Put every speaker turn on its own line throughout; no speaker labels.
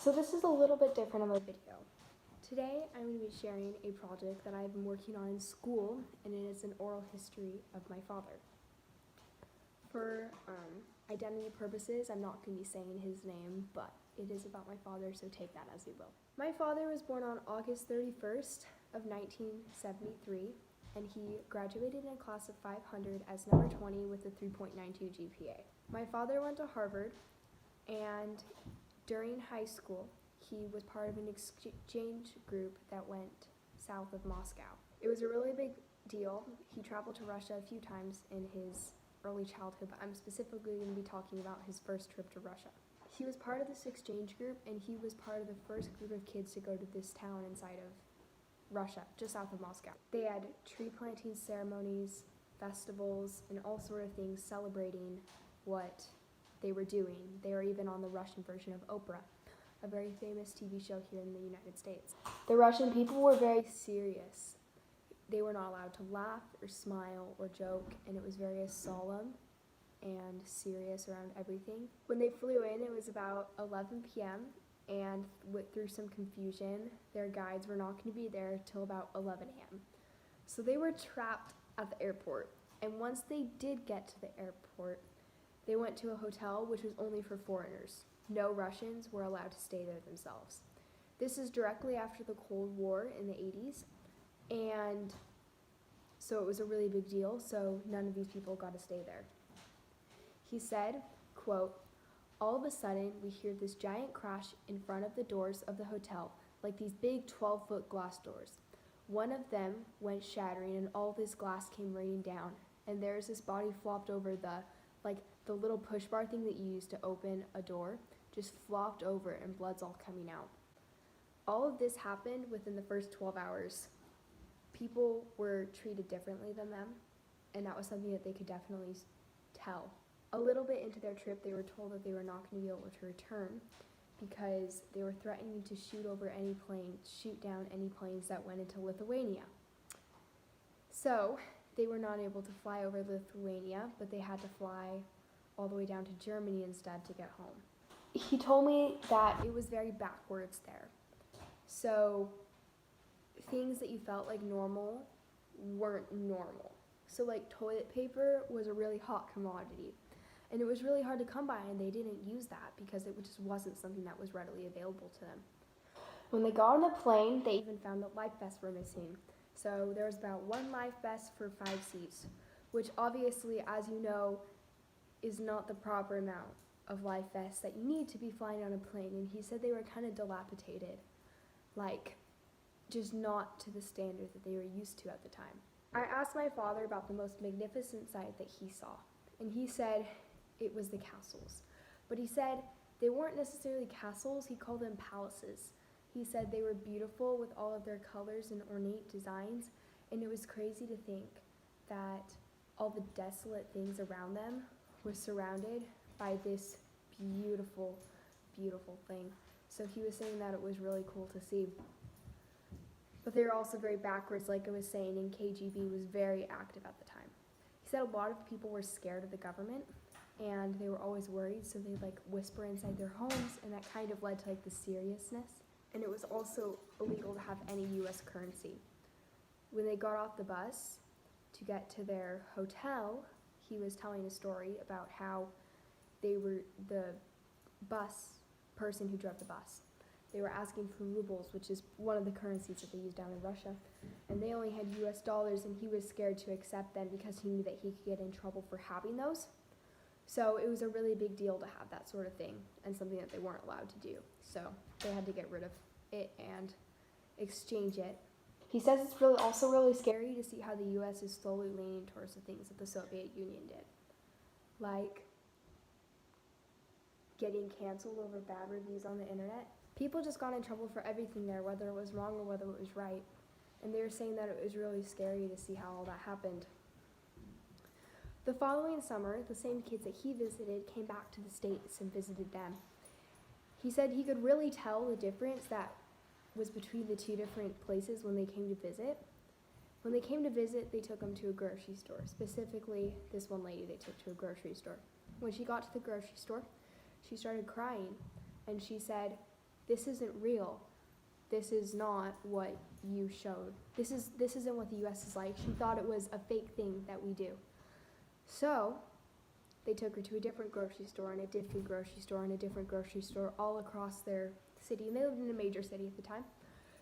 So this is a little bit different of a video. Today I'm going to be sharing a project that I've been working on in school, and it is an oral history of my father. For identity purposes, I'm not going to be saying his name, but it is about my father, so take that as you will. My father was born on August 31st of 1973, and he graduated in a class of 500 as number 20 with a 3.92 GPA. My father went to Harvard, and during high school, he was part of an exchange group that went south of Moscow. It was a really big deal. He traveled to Russia a few times in his early childhood, but I'm specifically going to be talking about his first trip to Russia. He was part of this exchange group, and he was part of the first group of kids to go to this town inside of Russia, just south of Moscow. They had tree planting ceremonies, festivals, and all sort of things celebrating what they were doing. They were even on the Russian version of Oprah, a very famous TV show here in the United States. The Russian people were very serious. They were not allowed to laugh or smile or joke, and it was very solemn and serious around everything. When they flew in, it was about 11 p.m., and through some confusion, their guides were not going to be there till about 11 a.m. So they were trapped at the airport, and once they did get to the airport, they went to a hotel which was only for foreigners. No Russians were allowed to stay there themselves. This is directly after the Cold War in the 80s, and so it was a really big deal, so none of these people got to stay there. He said, quote, "All of a sudden, we hear this giant crash in front of the doors of the hotel, like these big 12-foot glass doors. One of them went shattering, and all this glass came raining down, and there's this body flopped over the little push bar thing that you use to open a door, just flopped over, and blood's all coming out. All of this happened within the first 12 hours. People were treated differently than them, and that was something that they could definitely tell. A little bit into their trip, they were told that they were not going to be able to return because they were threatening to shoot down any planes that went into Lithuania. So they were not able to fly over Lithuania, but they had to fly all the way down to Germany instead to get home. He told me that it was very backwards there. So things that you felt like normal weren't normal. So like toilet paper was a really hot commodity, and it was really hard to come by, and they didn't use that because it just wasn't something that was readily available to them. When they got on the plane, they even found that life vests were missing. So there was about one life vest for 5 seats, which obviously, as you know, is not the proper amount of life vests that you need to be flying on a plane. And he said they were kind of dilapidated, like just not to the standard that they were used to at the time. I asked my father about the most magnificent sight that he saw, and he said it was the castles. But he said they weren't necessarily castles, he called them palaces. He said they were beautiful with all of their colors and ornate designs, and it was crazy to think that all the desolate things around them were surrounded by this beautiful, beautiful thing. So he was saying that it was really cool to see. But they were also very backwards, like I was saying, and KGB was very active at the time. He said a lot of people were scared of the government, and they were always worried, so they'd whisper inside their homes, and that kind of led to the seriousness. And it was also illegal to have any US currency. When they got off the bus to get to their hotel, he was telling a story about how the bus person who drove the bus, they were asking for rubles, which is one of the currencies that they use down in Russia, and they only had US dollars, and he was scared to accept them because he knew that he could get in trouble for having those. So it was a really big deal to have that sort of thing, and something that they weren't allowed to do. So they had to get rid of it and exchange it. He says it's also really scary to see how the US is slowly leaning towards the things that the Soviet Union did, like getting canceled over bad reviews on the internet. People just got in trouble for everything there, whether it was wrong or whether it was right. And they were saying that it was really scary to see how all that happened. The following summer, the same kids that he visited came back to the States and visited them. He said he could really tell the difference that was between the two different places when they came to visit. When they came to visit, they took him to a grocery store. Specifically, this one lady they took to a grocery store. When she got to the grocery store, she started crying, and she said this isn't real. This is not what you showed. This isn't what the US is like. She thought it was a fake thing that we do. So they took her to a different grocery store and a different grocery store and a different grocery store all across their city. And they lived in a major city at the time.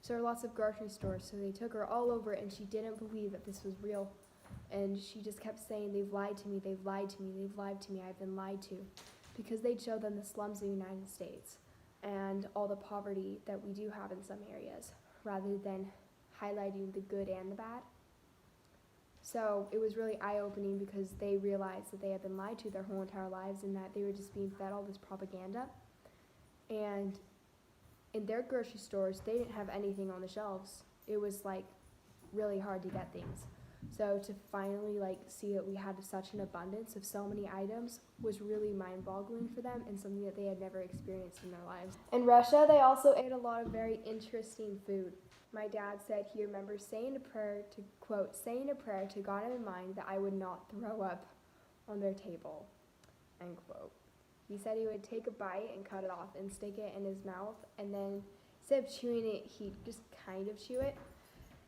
So there were lots of grocery stores. So they took her all over, and she didn't believe that this was real. And she just kept saying, they've lied to me, they've lied to me, they've lied to me, I've been lied to. Because they'd show them the slums of the United States and all the poverty that we do have in some areas, rather than highlighting the good and the bad. So it was really eye-opening because they realized that they had been lied to their whole entire lives and that they were just being fed all this propaganda. And in their grocery stores, they didn't have anything on the shelves. It was like really hard to get things. So to finally see that we had such an abundance of so many items was really mind-boggling for them and something that they had never experienced in their lives. In Russia, they also ate a lot of very interesting food. My dad said he remembers saying a prayer to, quote, saying a prayer to God in mind that I would not throw up on their table, end quote. He said he would take a bite and cut it off and stick it in his mouth, and then instead of chewing it, he'd just kind of chew it.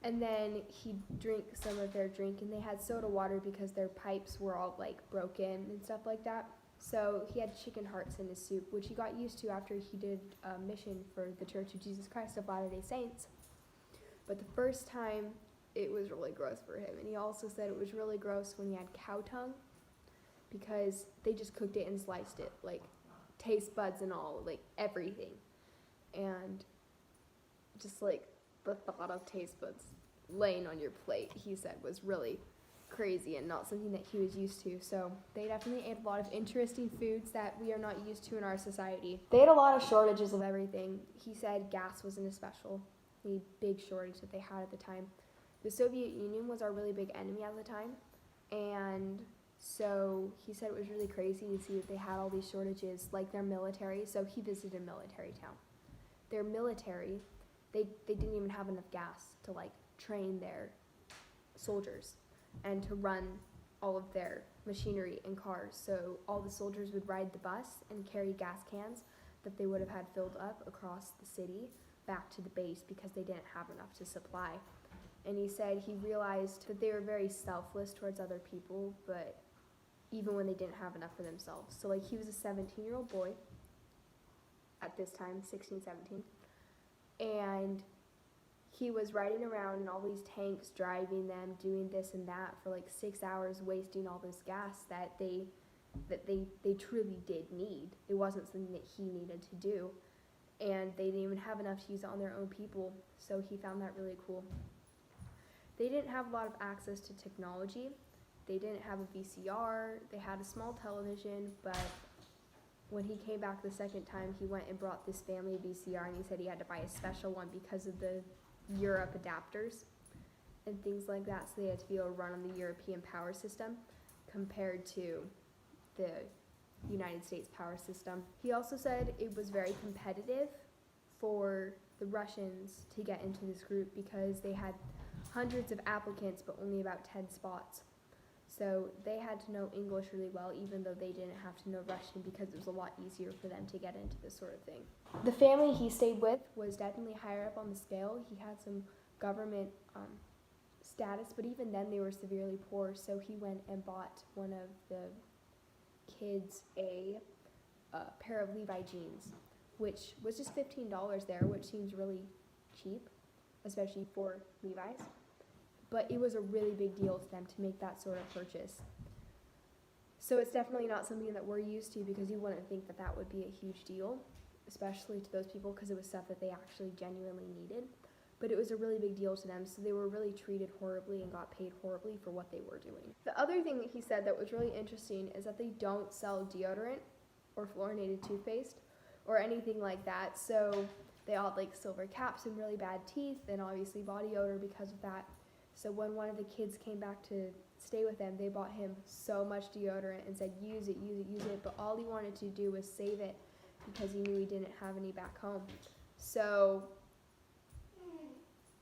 And then he'd drink some of their drink, and they had soda water because their pipes were all broken and stuff like that. So he had chicken hearts in his soup, which he got used to after he did a mission for the Church of Jesus Christ of Latter-day Saints. But the first time, it was really gross for him. And he also said it was really gross when he had cow tongue because they just cooked it and sliced it, taste buds and all, everything. And just the thought of taste buds laying on your plate, he said, was really crazy and not something that he was used to. So they definitely ate a lot of interesting foods that we are not used to in our society. They had a lot of shortages of everything. He said gas wasn't especially big shortage that they had at the time. The Soviet Union was our really big enemy at the time, and so he said it was really crazy to see that they had all these shortages, like their military. So he visited a military town. Their military, they didn't even have enough gas to train their soldiers and to run all of their machinery and cars. So all the soldiers would ride the bus and carry gas cans that they would have had filled up across the city back to the base because they didn't have enough to supply. And he said he realized that they were very selfless towards other people, but even when they didn't have enough for themselves. So he was a 17-year-old boy at this time, 16, 17, and he was riding around in all these tanks, driving them, doing this and that for 6 hours, wasting all this gas that they truly did need. It wasn't something that he needed to do, and they didn't even have enough to use it on their own people, so he found that really cool. They didn't have a lot of access to technology. They didn't have a VCR. They had a small television, but when he came back the second time, he went and brought this family VCR, and he said he had to buy a special one because of the Europe adapters and things like that, so they had to be able to run on the European power system compared to the United States power system. He also said it was very competitive for the Russians to get into this group because they had hundreds of applicants but only about 10 spots. So they had to know English really well, even though they didn't have to know Russian, because it was a lot easier for them to get into this sort of thing. The family he stayed with was definitely higher up on the scale. He had some government status, but even then they were severely poor, so he went and bought one of the kids a pair of Levi jeans, which was just $15 there, which seems really cheap, especially for Levi's. But it was a really big deal to them to make that sort of purchase. So it's definitely not something that we're used to, because you wouldn't think that that would be a huge deal, especially to those people, because it was stuff that they actually genuinely needed. But it was a really big deal to them, so they were really treated horribly and got paid horribly for what they were doing. The other thing that he said that was really interesting is that they don't sell deodorant or fluorinated toothpaste or anything like that. So they all had silver caps and really bad teeth, and obviously body odor because of that. So when one of the kids came back to stay with them, they bought him so much deodorant and said, use it, use it, use it. But all he wanted to do was save it because he knew he didn't have any back home. So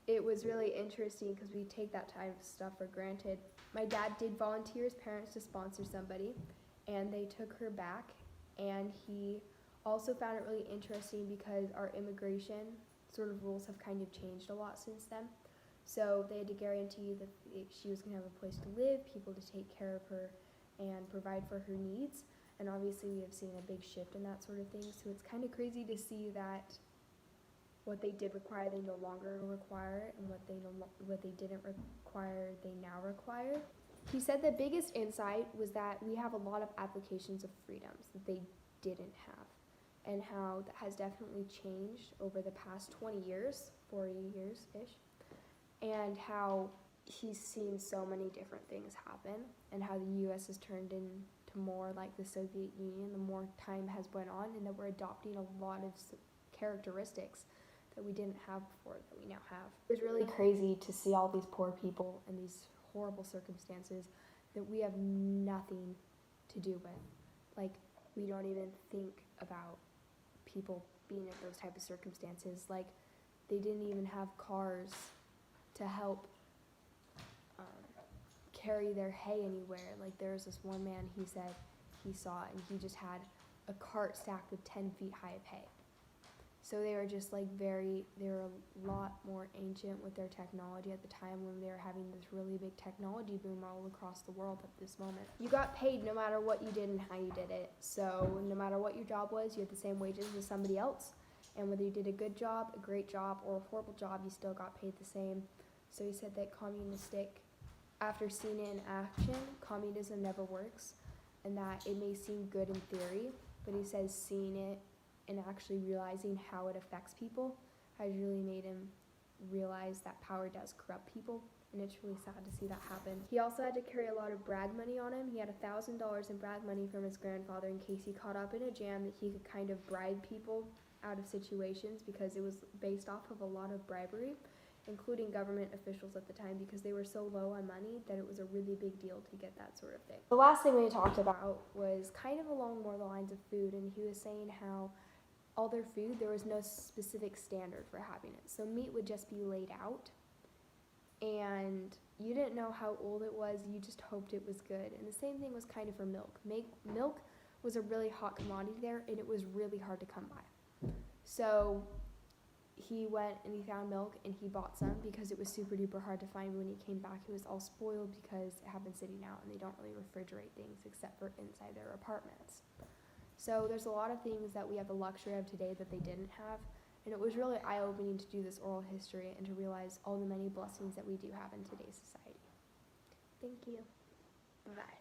it was really interesting because we take that type of stuff for granted. My dad did volunteer his parents to sponsor somebody, and they took her back, and he Also found it really interesting because our immigration sort of rules have kind of changed a lot since then. So they had to guarantee that she was going to have a place to live, people to take care of her, and provide for her needs. And obviously we have seen a big shift in that sort of thing. So it's kind of crazy to see that what they did require they no longer require, and what they didn't require they now require. He said the biggest insight was that we have a lot of applications of freedoms that they didn't have, and how that has definitely changed over the past 20 years, 40 years-ish, and how he's seen so many different things happen, and how the U.S. has turned into more like the Soviet Union the more time has went on, and that we're adopting a lot of characteristics that we didn't have before that we now have. It was really crazy to see all these poor people in these horrible circumstances that we have nothing to do with. Like, we don't even think about people being in those type of circumstances. Like, they didn't even have cars to help carry their hay anywhere. Like, there was this one man, he said he saw it, and he just had a cart stacked with 10 feet high of hay. So they were just like they were a lot more ancient with their technology at the time when they were having this really big technology boom all across the world at this moment. You got paid no matter what you did and how you did it. So no matter what your job was, you had the same wages as somebody else. And whether you did a good job, a great job, or a horrible job, you still got paid the same. So he said that after seeing it in action, communism never works, and that it may seem good in theory, but he says seeing it and actually realizing how it affects people has really made him realize that power does corrupt people, and it's really sad to see that happen. He also had to carry a lot of brag money on him. He had $1,000 in brag money from his grandfather in case he caught up in a jam that he could kind of bribe people out of situations, because it was based off of a lot of bribery, including government officials at the time, because they were so low on money that it was a really big deal to get that sort of thing. The last thing we talked about was kind of along more the lines of food, and he was saying how all their food, there was no specific standard for having it. So meat would just be laid out, and you didn't know how old it was, you just hoped it was good. And the same thing was kind of for milk. Milk was a really hot commodity there, and it was really hard to come by. So he went and he found milk, and he bought some because it was super duper hard to find. When he came back, it was all spoiled because it had been sitting out, and they don't really refrigerate things except for inside their apartments. So there's a lot of things that we have the luxury of today that they didn't have, and it was really eye-opening to do this oral history and to realize all the many blessings that we do have in today's society. Thank you. Bye.